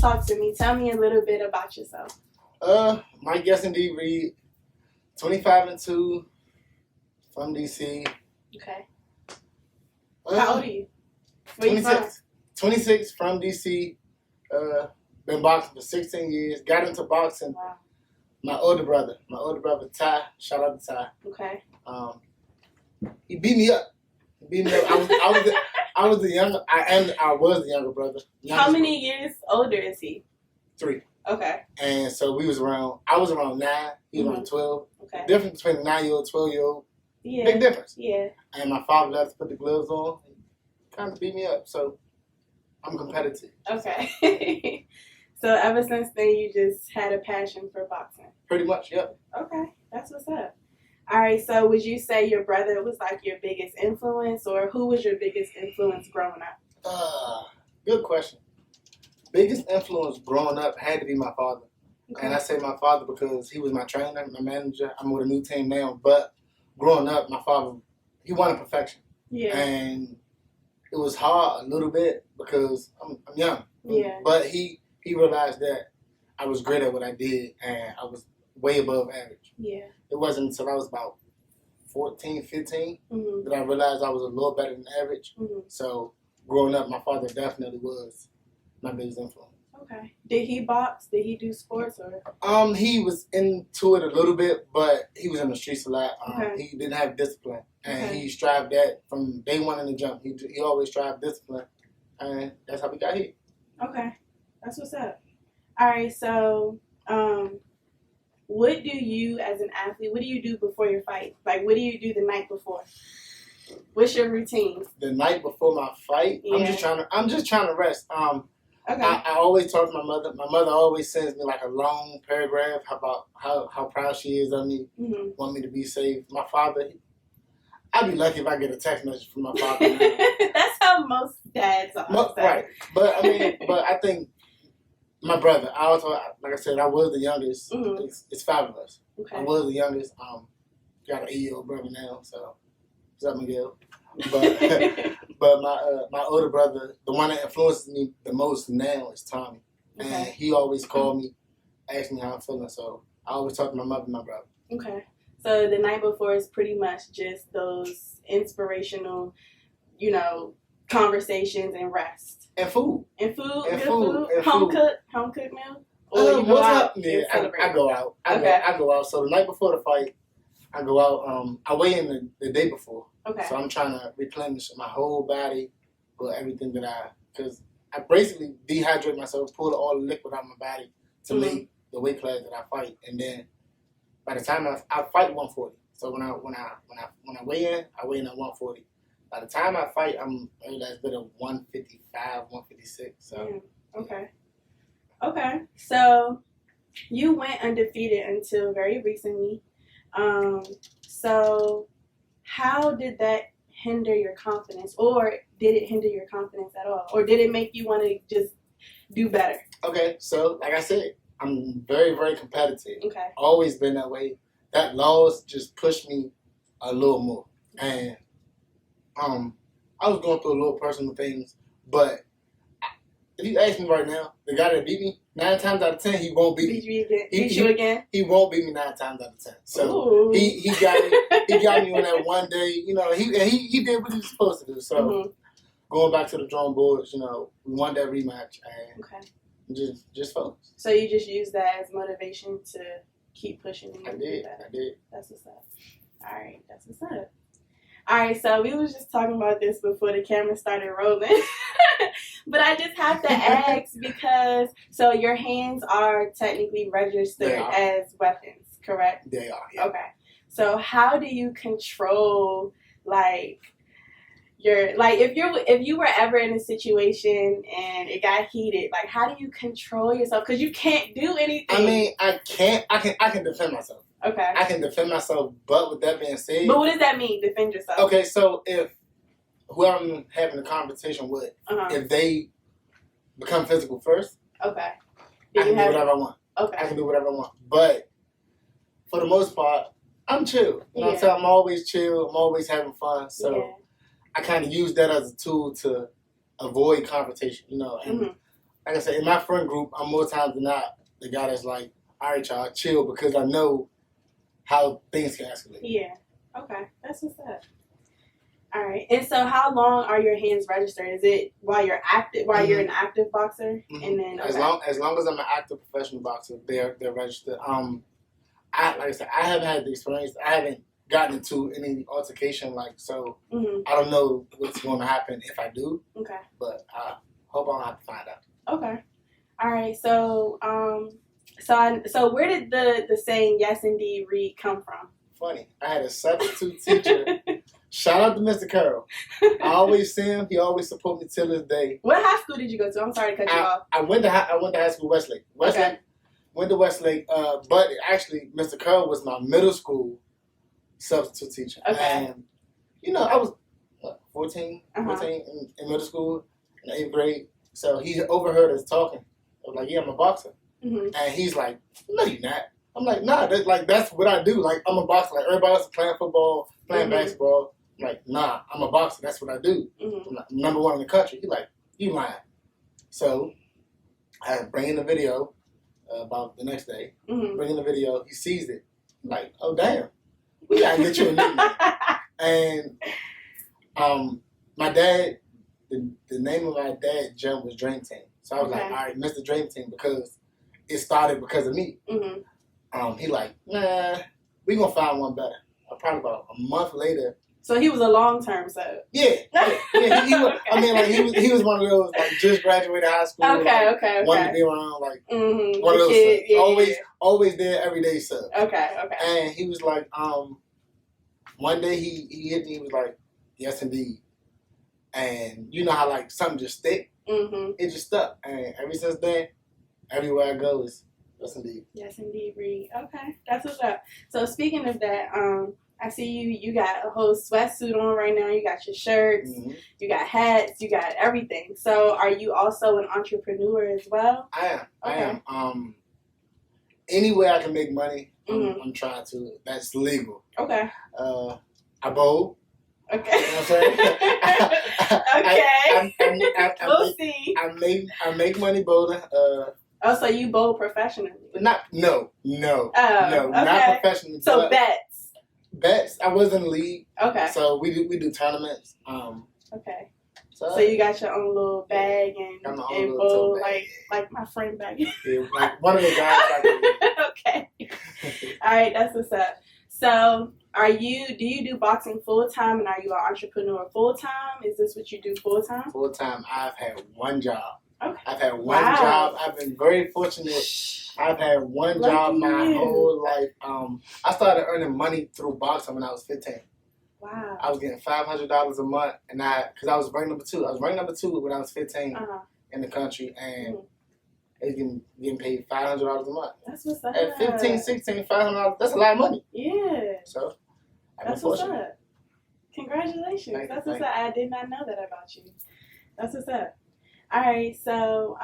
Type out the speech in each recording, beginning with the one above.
Talk to me. Tell me a little bit about yourself. Mike Indeed Reed, 25 and 2, from DC. Okay. How old are you? Where 26. You from? 26 from DC. Been boxing for 16 years. Got into boxing. Wow. My older brother Ty. Shout out to Ty. Okay. He beat me up. I was the younger brother. How many years older is he? 3. Okay. And so I was around 9. He was around 12. Okay. The difference between a 9-year-old, 12-year-old. Yeah. Big difference. Yeah. And my father left to put the gloves on. Kind of beat me up. So I'm competitive. Okay. So ever since then, you just had a passion for boxing? Pretty much, yep. Okay. That's what's up. All right. So would you say your brother was like your biggest influence, or who was your biggest influence growing up? Good question. Biggest influence growing up had to be my father. Okay. And I say my father because he was my trainer, my manager. I'm with a new team now. But growing up, my father, he wanted perfection. Yeah. And it was hard a little bit because I'm young. Yeah. But he realized that I was great at what I did and I was way above average. Yeah. It wasn't until I was about 14, 15 mm-hmm. that I realized I was a little better than average. Mm-hmm. So growing up, my father definitely was my biggest influence. Okay. Did he box? Did he do sports or? He was into it a little bit, but he was in the streets a lot. Okay. He didn't have discipline, and okay. he strived that from day one in the jump. He always strived discipline, and that's how we got here. Okay, that's what's up. All right, so what do you, as an athlete, what do you do before your fight? Like, what do you do the night before? What's your routine? The night before my fight, yeah. I'm just trying to rest. Okay. I always talk to my mother. My mother always sends me like a long paragraph about how proud she is of me, mm-hmm. want me to be safe. My father, I'd be lucky if I get a text message from my father. That's how most dads are. Right. But I think my brother, I also, like I said, I was the youngest. Mm-hmm. It's 5 of us. Okay. I was the youngest. Got an 8-year-old brother now, so what's up, Miguel? But my older brother, the one that influences me the most now is Tommy. Okay. And he always called me, asked me how I'm feeling. So I always talk to my mother and my brother. Okay. So the night before is pretty much just those inspirational, conversations and rest. And food. And food? And good food. And home food. Home cooked meal? Or what's up? Yeah, I go out. Okay. I go out. So the night before the fight, I go out. I weigh in the day before. Okay. So I'm trying to replenish my whole body with everything because I basically dehydrate myself, pull all the liquid out of my body to mm-hmm. make the weight class that I fight, and then by the time I fight 140. So when I weigh in, I weigh in at 140. By the time I fight, I'm a last bit of 155, 156. So okay. So you went undefeated until very recently. So how did that hinder your confidence, or did it hinder your confidence at all, or did it make you want to just do better? Okay, so like I said, I'm very, very competitive. Okay. Always been that way. That loss just pushed me a little more, and I was going through a little personal things, but if you ask me right now, the guy that beat me 9 times out of 10, he won't beat me. Beat you again? He won't beat me 9 times out of 10. Ooh. So he got me on that one day. He did what he was supposed to do. So mm-hmm. going back to the drawing boards, we won that rematch and just focus. So you just use that as motivation to keep pushing and I did. That's what's up. All right, that's what's up. All right, so we was just talking about this before the camera started rolling. But I just have to ask because, so your hands are technically registered as weapons, correct? They are, yeah. Okay. So how do you control, if you were ever in a situation and it got heated, how do you control yourself? Because you can't do anything. I mean, I can defend myself. Okay. I can defend myself, but with that being said... But what does that mean, defend yourself? Okay, so if whoever I'm having a conversation with, if they become physical first, I can do whatever I want. Okay. I can do whatever I want. But for the most part, I'm chill. You know what I'm saying? I'm always chill. I'm always having fun. So I kind of use that as a tool to avoid confrontation, and like I said, in my friend group, I'm more times than not the guy that's like, all right, y'all, chill, because I know how things can escalate. Yeah. Okay. That's what's up. All right. And so, how long are your hands registered? Is it while you're active, while you're an active boxer, and then as long as I'm an active professional boxer, they're registered. Like I said, I haven't had the experience. I haven't gotten into any altercation, so I don't know what's going to happen if I do. Okay. But I hope I don't have to find out. Okay. All right. So, so where did the saying "yes indeed" read come from? Funny. I had a substitute teacher. Shout out to Mr. Carroll. I always see him. He always support me till this day. What high school did you go to? I'm sorry to cut you off. I went to high school Westlake. Okay. Went to Westlake, but actually, Mr. Carroll was my middle school substitute teacher. Okay. And, I was 14 in middle school, in the 8th grade. So he overheard us talking. I was like, yeah, I'm a boxer. And he's like, no, you're not. I'm like, nah, that's what I do. Like, I'm a boxer. Like, everybody else is playing football, playing basketball. I'm like, nah, I'm a boxer. That's what I do. I'm like, number one in the country. He's like, you lying. So I bring in the video about the next day. Bring in the video. He sees it. I'm like, oh, damn. We got to get you a nickname. And my dad, the name of my dad's gym was Dream Team. So I was like, all right, Mr. Dream Team, because it started because of me. He like, nah, we gonna find one better. Probably about a month later. So he was a long-term sub. Yeah. He was, I mean, like he was one of those just graduated high school. Okay. Wanted to be around one of those kid, subs. Always there, everyday sub. Okay. And he was like, one day he hit me. He was like, yes indeed. And you know how something just stick. It just stuck, and ever since then, everywhere I go is yes indeed. Yes indeed, Reed. Okay, that's what's up. So speaking of that, I see you got a whole sweatsuit on right now. You got your shirts, you got hats, you got everything. So are you also an entrepreneur as well? I am. Any way I can make money, I'm trying to. That's legal. Okay. I bowl. Okay. You know what I'm saying? Okay. We'll see. I make money bowling. So you bowl professionally? No, okay. not professionally. So bets. I was in the league. Okay. So we do tournaments. Okay. So you got your own little bag and bowl like my friend back. Yeah, like one of the guys. Okay. All right, that's what's up. So do you do boxing full time, and are you an entrepreneur full time? Is this what you do full time? Full time. I've had one job. Okay. I've had one job. I've been very fortunate. I've had one job my whole life. I started earning money through boxing when I was 15. Wow. I was getting $500 a month, and because I was ranked number 2. I was ranked number 2 when I was 15 in the country, and I was getting paid $500 a month. That's what's up. At 15, 16, $500, that's a lot of money. Yeah. So, that's what's up. Congratulations. That's what's up. I did not know that about you. That's what's up. All right, so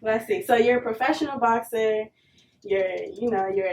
let's see. So you're a professional boxer. You're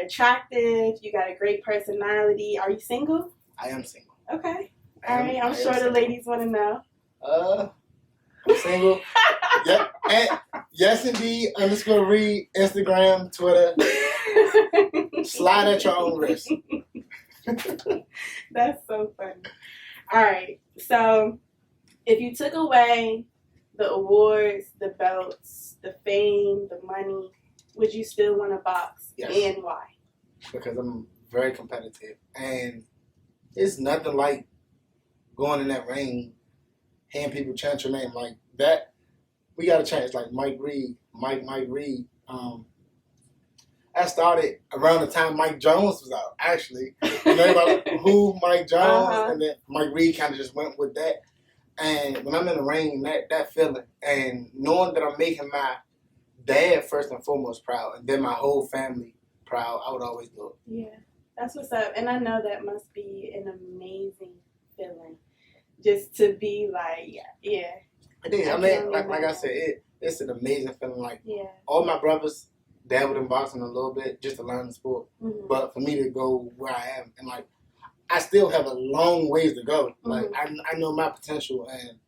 attractive. You got a great personality. Are you single? I am single. Okay. All right. I'm sure the ladies want to know. I'm single. Yep. And yes, indeed. _Reed, Instagram, Twitter. Slide at your own risk. That's so funny. All right. So if you took away the awards, the belts, the fame, the money, would you still want to box? Yes. And why? Because I'm very competitive. And it's nothing like going in that ring, hearing people chant your name like that. We got to change. Like Mike Reed. I started around the time Mike Jones was out, actually. And everybody who Mike Jones, and then Mike Reed kind of just went with that. And when I'm in the ring, that feeling, and knowing that I'm making my dad first and foremost proud, and then my whole family proud, I would always do it. Yeah, that's what's up. And I know that must be an amazing feeling, just to be like, yeah. It is. I mean, like I said, it's an amazing feeling. Like, all my brothers dabbled in boxing a little bit just to learn the sport. But for me to go where I am, and like, I still have a long ways to go. Like, I know my potential, and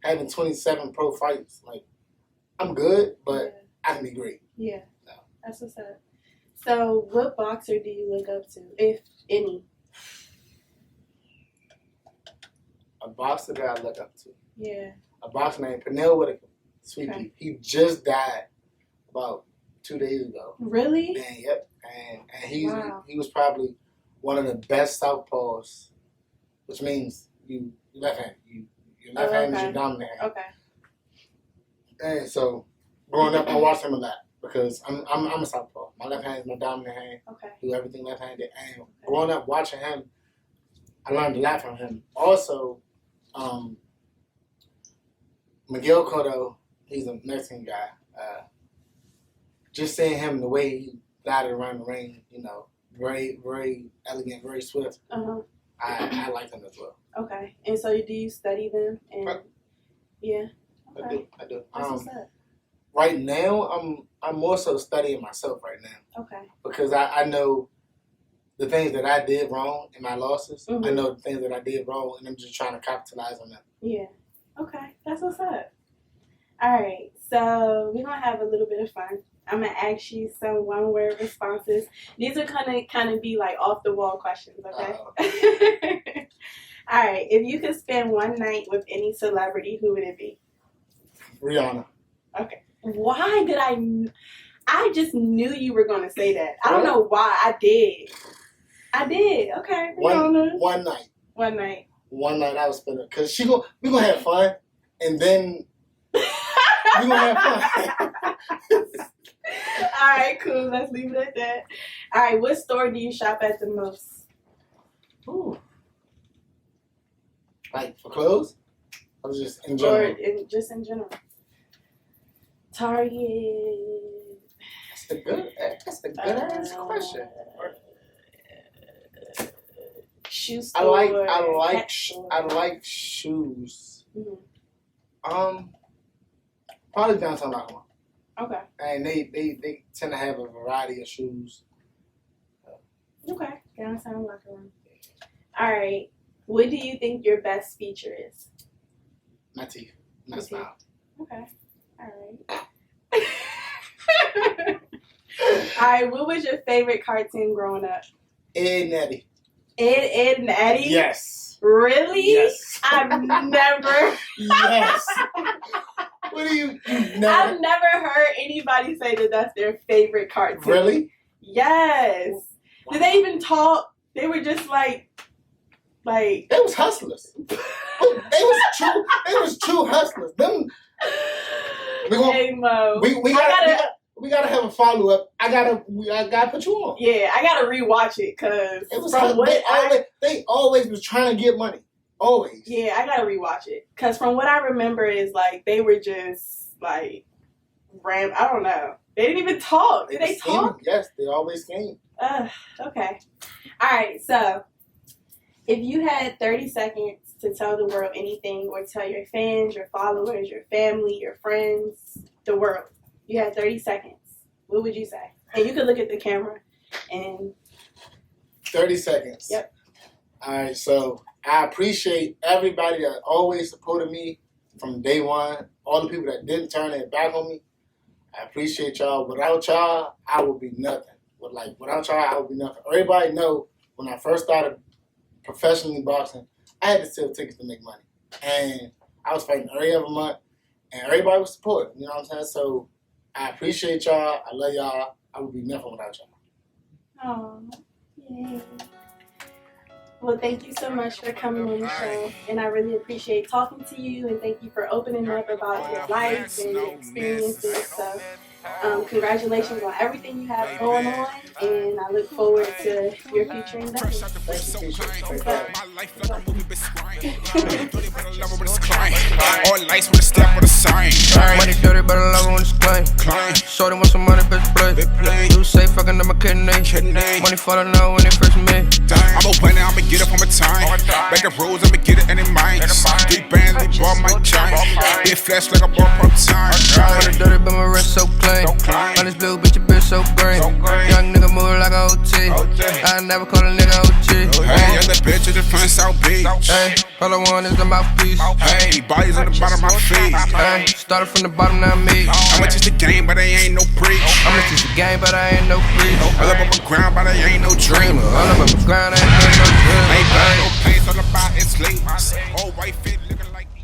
having 27 pro fights, like, I'm good, but I can be great. Yeah. No. That's what's up. So, what boxer do you look up to, if any? A boxer that I look up to. Yeah. A boxer named Pernell Whitaker. Sweet Okay. pea. He just died about 2 days ago. Really? And yep. And Wow. he was probably one of the best southpaws, which means you left hand. Your left hand is your dominant hand. Okay. And so growing up, I watched him a lot because I'm a southpaw. My left hand is my dominant hand. Okay. Do everything left-handed. And growing up watching him, I learned a lot from him. Also, Miguel Cotto, he's a Mexican guy. Just seeing him, the way he glided around the ring, you know, very, very elegant, very swift. Uh-huh. I like him as well. Okay. And so do you study them? And yeah. Okay. I do. That's what's up. Right now, I'm more so studying myself right now. Okay. Because I know the things that I did wrong in my losses. Mm-hmm. I know the things that I did wrong, and I'm just trying to capitalize on them. Yeah. Okay. That's what's up. All right. So we're gonna have a little bit of fun. I'm gonna ask you some one-word responses. These are kind of be like off-the-wall questions. Okay. All right. If you could spend one night with any celebrity, who would it be? Rihanna. Okay. Why did I just knew you were going to say that. I don't know why. I did. Okay. One night. One night. One night I was spending, because we gonna have fun, and then we gonna have fun. All right, cool. Let's leave it at that. All right. What store do you shop at the most? Ooh. Like for clothes? Or just in general? Or just in general? Target. That's a good ass question. Shoe store. I like shoes. Mm-hmm. Probably downtown Oklahoma. Okay. And they tend to have a variety of shoes. Okay. Downtown locker room. All right. What do you think your best feature is? My teeth. My smile. Okay. All right. All right. What was your favorite cartoon growing up? Ed and Eddie. Ed and Eddie? Yes. Really? Yes. I've never. Yes. What do you never? I've never heard anybody say that that's their favorite cartoon. Really? Yes. Wow. Did they even talk? They were just like. They was hustlers. They was true hustlers. Them. Hey Mo. We gotta have a follow up. I gotta put you on. Yeah, I gotta rewatch it because they always was trying to get money. Always. Yeah, I gotta rewatch it because from what I remember is like they were just like I don't know. They didn't even talk. Did they talk? Yes, they always came. Okay. All right. So, if you had 30 seconds to tell the world anything, or tell your fans, your followers, your family, your friends, the world. You had 30 seconds. What would you say? And you could look at the camera and... 30 seconds. Yep. All right, so I appreciate everybody that always supported me from day one. All the people that didn't turn their back on me. I appreciate y'all. Without y'all, I would be nothing. Without y'all, I would be nothing. Everybody know when I first started professionally boxing, I had to sell tickets to make money. And I was fighting every other month, and everybody was supporting. You know what I'm saying? So I appreciate y'all. I love y'all. I would be nothing without y'all. Oh, yay. Well, thank you so much for coming on the show, and I really appreciate talking to you, and thank you for opening up about your life and your experiences. So, congratulations on everything you have going on, and I look forward to your future endeavors. All lights with a step with a sign. Money dirty, but I love it when it's clean. Shorty want some money, bitch, play. You say fucking up my kidney. Money falling out when they first met. I'm a winner, I'ma get up on my time. Back the rules, I'ma get it any mind. 3 bands, bought my chain. Big flash like I bought protein. I wanna dirty, but my wrist so clean. On this blue bitch, your bitch so green. Young nigga move like a OT. I never call a nigga OG. Hey, you're the bitch of the front South Beach. Hey, all I want is the mouthpiece. Hey, bodies on the bottom of my feet. Hey, started from the bottom, now me. I'ma teach the game, but I ain't no preach. I'ma teach the game, but I ain't no preach. All up on my ground, but I ain't no dreamer. All up on my ground,